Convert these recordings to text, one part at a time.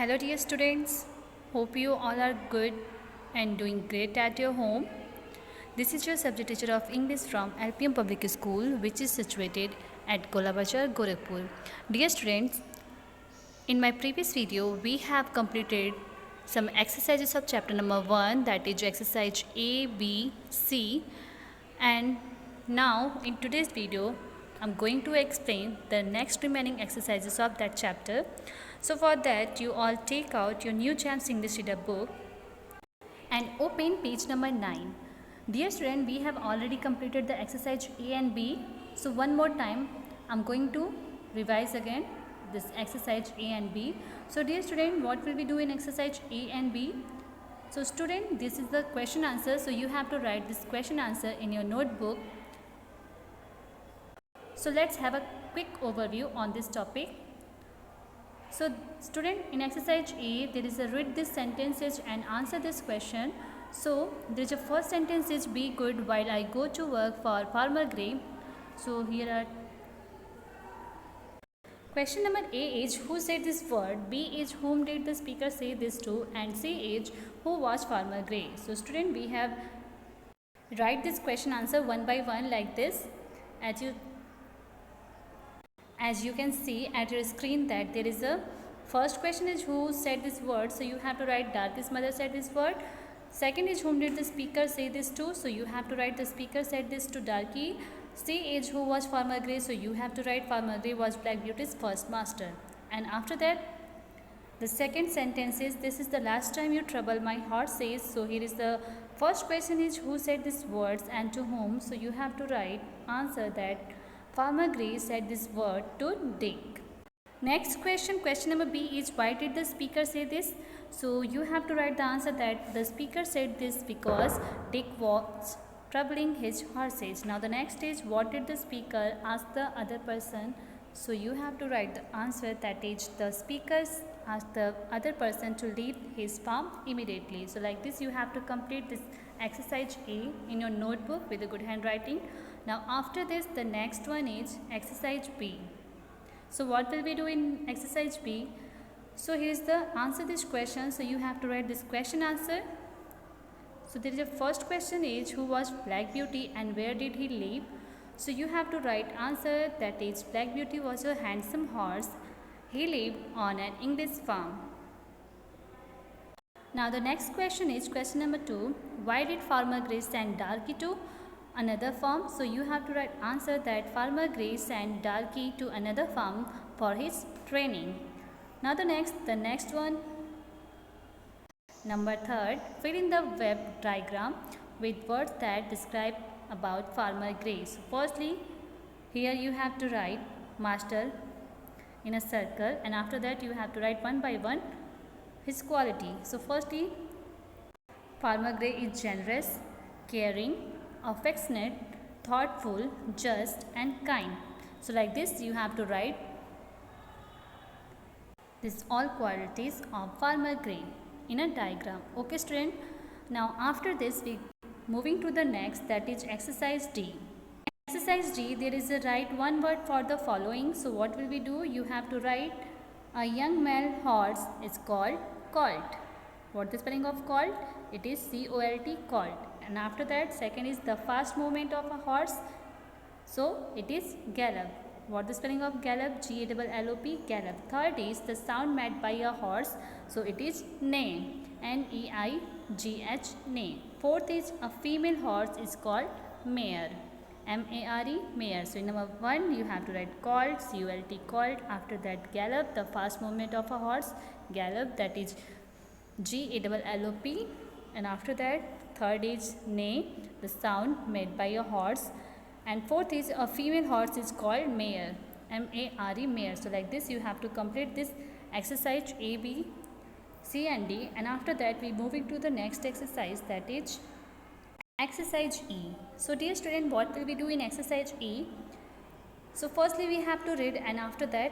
Hello dear students, hope you all are good and doing great at your home. This is your subject teacher of English from LPM Public School, which is situated at Golabazar, Gorakhpur. Dear students, in my previous video we have completed some exercises of chapter number 1, that is exercise A, B, C, and now in today's video I'm going to explain the next remaining exercises of that chapter. So for that you all take out your New Champs English Reader book and open page number 9. Dear student, we have already completed the exercise A and B. So one more time I'm going to revise again this exercise A and B. So dear student, what will we do in exercise A and B? So student, this is the question answer. So you have to write this question answer in your notebook. So let's have a quick overview on this topic. So student, in exercise A, there is a read this sentences and answer this question. So there is a first sentence is be good while I go to work for Farmer Gray. So here are question number A is who said this word, B is whom did the speaker say this to, and C is who was Farmer Gray. So student, we have write this question answer one by one like this. As you can see at your screen that there is a first question is who said this word, so you have to write Darki's mother said this word. Second is whom did the speaker say this to, so you have to write the speaker said this to Darky. C is who was Farmer Gray, so you have to write Farmer Gray was Black Beauty's first master. And after that the second sentence is this is the last time you trouble my heart says. So here is the first question is who said these words and to whom, so you have to write answer that Farmer Gray said this word to Dick. Next question, question number B is why did the speaker say this? So you have to write the answer that the speaker said this because Dick was troubling his horses. Now the next is what did the speaker ask the other person? So you have to write the answer that is the speaker asked the other person to leave his farm immediately. So like this you have to complete this exercise A in your notebook with a good handwriting. Now after this the next one is exercise B. So what will we do in exercise B? So here is the answer this question. So you have to write this question answer. So there is a first question is who was Black Beauty and where did he live? So you have to write answer that is Black Beauty was a handsome horse. He lived on an English farm. Now the next question is question number 2. Why did Farmer Gray send Darky to another farm? So you have to write answer that Farmer Gray sent Darky to another farm for his training. Now the next one, number 3, fill in the web diagram with words that describe about Farmer Gray. So firstly, here you have to write master in a circle, and after that you have to write one by one his quality. So firstly, Farmer Gray is generous, caring, affectionate, thoughtful, just and kind. So like this you have to write these all qualities of Farmer Gray in a diagram. Okay student, now after this we moving to the next, that is exercise D. Exercise D, there is a write one word for the following. So what will we do? You have to write a young male horse is called colt. What is the spelling of colt? It is C-O-L-T, colt. And after that second is the fast movement of a horse, so it is gallop. What is the spelling of gallop? G-A-L-L-O-P, gallop. Third is the sound made by a horse, so it is neigh, N-E-I-G-H, neigh. Fourth is a female horse is called mare, M-A-R-E, mare. So in number 1 you have to write colt, C-O-L-T, colt. After that gallop, the fast movement of a horse, gallop, that is G-A-L-L-O-P. And after that third is neigh, the sound made by a horse. And fourth is a female horse is called mare, M-A-R-E, mare. So like this you have to complete this exercise A, B, C and D. And after that we moving to the next exercise, that is exercise E. So dear student, what will we do in exercise E? So firstly we have to read, and after that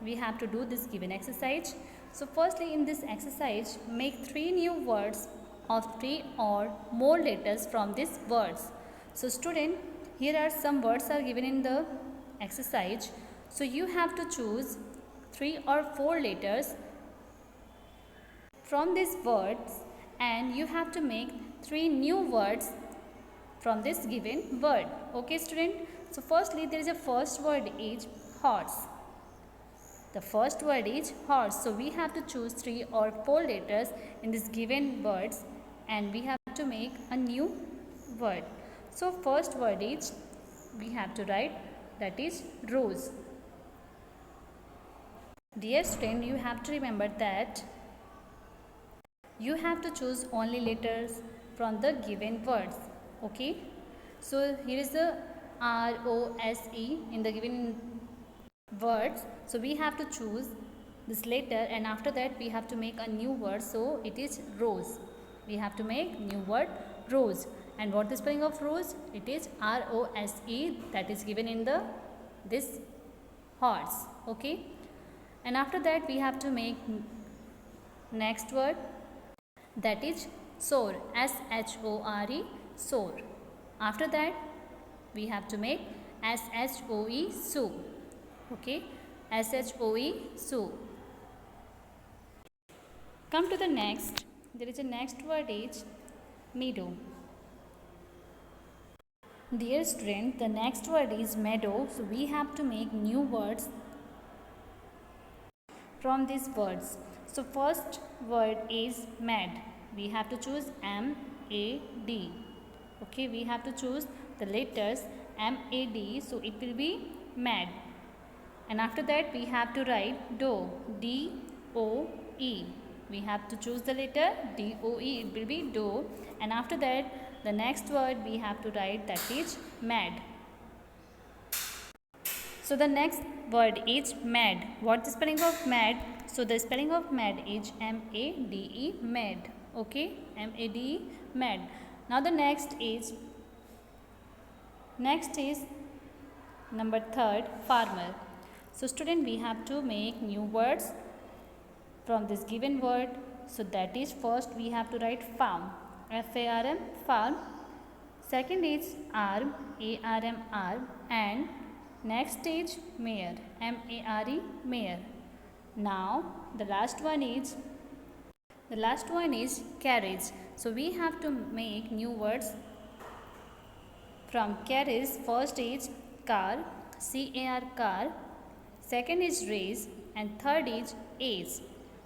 we have to do this given exercise. So firstly in this exercise make 3 new words of 3 or more letters from these words. So student, here are some words are given in the exercise. So you have to choose 3 or 4 letters from these words and you have to make 3 new words from this given word. Okay student. So firstly there is a first word is horse. The first word is horse. So we have to choose 3 or 4 letters in this given words and we have to make a new word. So first word is we have to write, that is rose. Dear student, you have to remember that you have to choose only letters from the given words. Okay. So here is the R-O-S-E in the given words. So we have to choose this letter and after that we have to make a new word. So it is rose. We have to make new word rose. And what is the spelling of rose? It is R-O-S-E, that is given in the this horse. Okay. And after that we have to make next word, that is soar, S-H-O-R-E, soar. After that we have to make S-H-O-E, sue. Okay, S-H-O-E, sue. Come to the next. There is a next word is meadow. Dear student, the next word is meadow. So we have to make new words from these words. So first word is mad. We have to choose M-A-D. Okay, we have to choose the letters M-A-D. So it will be mad. And after that we have to write doe, D-O-E. We have to choose the letter D-O-E. It will be doe. And after that the next word we have to write, that is mad. So the next word is mad. What is the spelling of mad? So the spelling of mad is M-A-D-E, mad. Okay, M-A-D-E, mad. Now the next is number 3rd, farmer. So student, we have to make new words from this given word. So that is, first we have to write farm, F-A-R-M, farm. Second is arm, A-R-M-R, and next is mare, M-A-R-E, mare. Now the last one is carriage. So we have to make new words from carriage. First is car, C-A-R, car. Second is race, and third is age.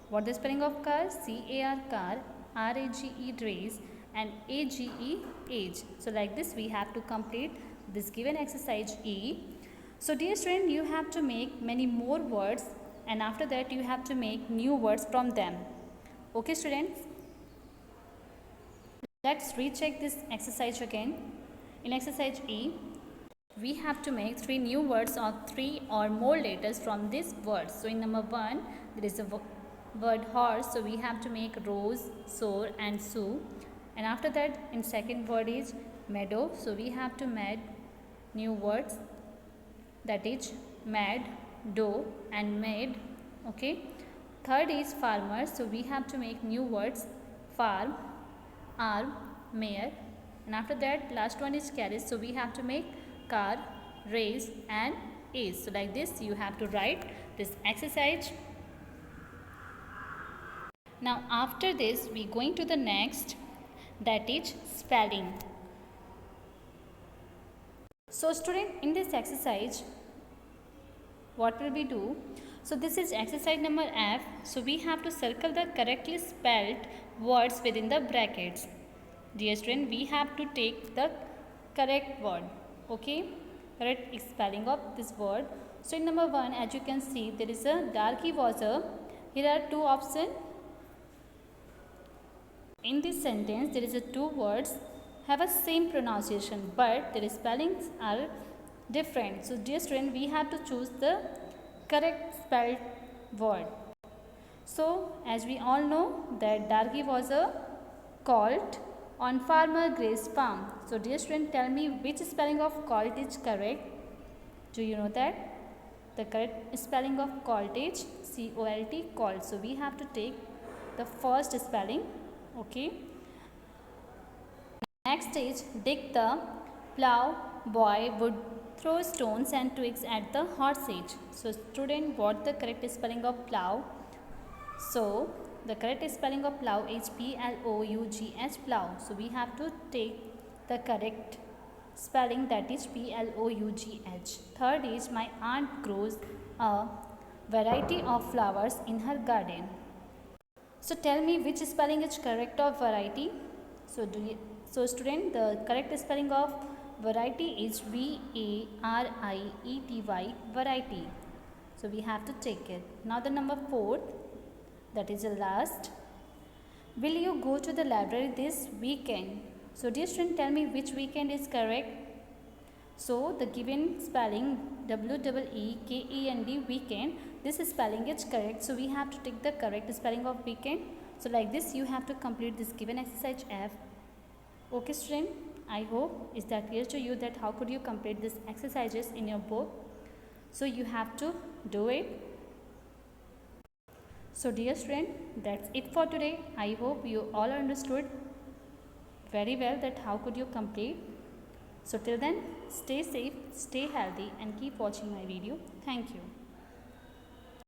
What is the spelling of car? C-A-R, car, R-A-G-E, race, and A-G-E, age. So like this we have to complete this given exercise E. So dear student, you have to make many more words and after that you have to make new words from them. Okay students, let's recheck this exercise again. In exercise E, we have to make 3 new words or 3 or more letters from this word. So in number 1, there is a word horse. So we have to make rose, soar, and sue. And after that, in second word is meadow. So we have to make new words, that is mad, doe, and maid. Okay. Third is farmer. So we have to make new words, farm, arm, mare. And after that, last one is carriage. So we have to make car, race, and age. So like this you have to write this exercise. Now after this we going to the next, that is spelling. So student, in this exercise what will we do? So this is exercise number F. So we have to circle the correctly spelled words within the brackets. Dear student, we have to take the correct word. Okay, correct spelling of this word. So in number 1, as you can see, there is a darky was a. Here are 2 options. In this sentence, there is a 2 words have a same pronunciation, but their spellings are different. So dear student, we have to choose the correct spelled word. So as we all know that darky was a colt on Farmer Gray's farm. So dear student, tell me which spelling of colt is correct. Do you know that? The correct spelling of colt is C-O-L-T, colt. So we have to take the first spelling. Okay. Next is dig the plow boy would throw stones and twigs at the horse age. So student, what the correct spelling of plow? So the correct spelling of plough is P-L-O-U-G-H, plough. So we have to take the correct spelling, that is P-L-O-U-G-H. Third is my aunt grows a variety of flowers in her garden. So tell me which spelling is correct of variety. So student, the correct spelling of variety is V-A-R-I-E-T-Y, variety. So we have to take it. Now the number 4, that is the last. Will you go to the library this weekend? So dear student, tell me which weekend is correct. So the given spelling W-E-E-K-E-N-D, weekend, this spelling is correct. So we have to take the correct spelling of weekend. So like this you have to complete this given exercise F. Okay student, I hope is that clear to you that how could you complete these exercises in your book. So you have to do it. So dear student, that's it for today. I hope you all understood very well that how could you complete. So till then, stay safe, stay healthy and keep watching my video. Thank you.